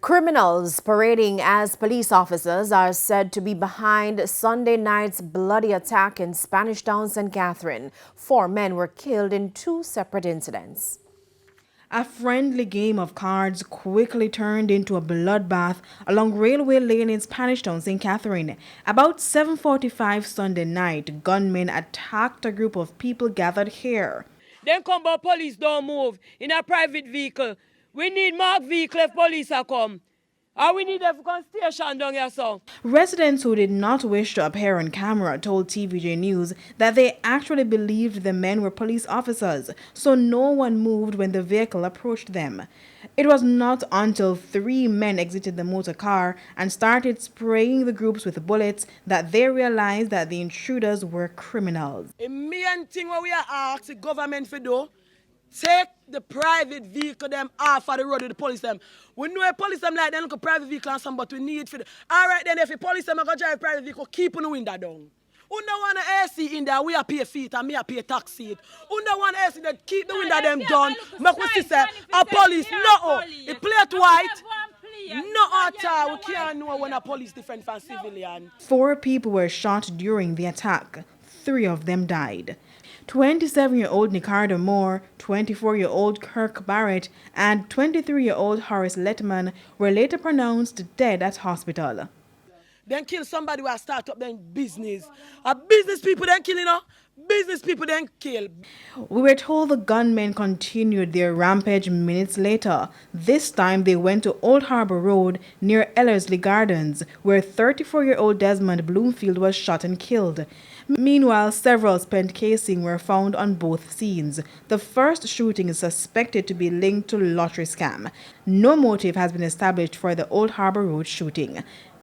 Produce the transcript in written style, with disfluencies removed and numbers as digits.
Criminals parading as police officers are said to be behind Sunday night's bloody attack in Spanish Town, St. Catherine. 4 men were killed in 2 separate incidents. A friendly game of cards quickly turned into a bloodbath along Railway Lane in Spanish Town, St. Catherine. About 7:45 Sunday night, gunmen attacked a group of people gathered here. Then come but police don't move in a private vehicle. We need marked vehicle if police are come. Or we need them to come station down here, so. Residents who did not wish to appear on camera told TVJ News that they actually believed the men were police officers, so no one moved when the vehicle approached them. It was not until 3 men exited the motor car and started spraying the groups with bullets that they realized that the intruders were criminals. The main thing what we are asking the government to do, take the private vehicle them off of the road with the police them. We know a police them like them look a private vehicle and something, but we need for the. Alright then, if the police them are going to drive private vehicle, keep on the window down. Who don't want an AC in there, we are pay feet and me are pay tax seat. Who don't want AC that keep the window them down. Make we see say, a police, no, it play it white. No at all, we can't know when a police different from civilian. 4 people were shot during the attack. 3 of them died. 27-year-old Nicardo Moore, 24-year-old Kirk Barrett, and 23-year-old Horace Letman were later pronounced dead at hospital. Then kill somebody who start up their business. A business people then kill, you know. Business people then kill. We were told the gunmen continued their rampage minutes later. This time they went to Old Harbor Road near Ellerslie Gardens, where 34-year-old Desmond Bloomfield was shot and killed. Meanwhile, several spent casings were found on both scenes. The first shooting is suspected to be linked to lottery scam. No motive has been established for the Old Harbor Road shooting.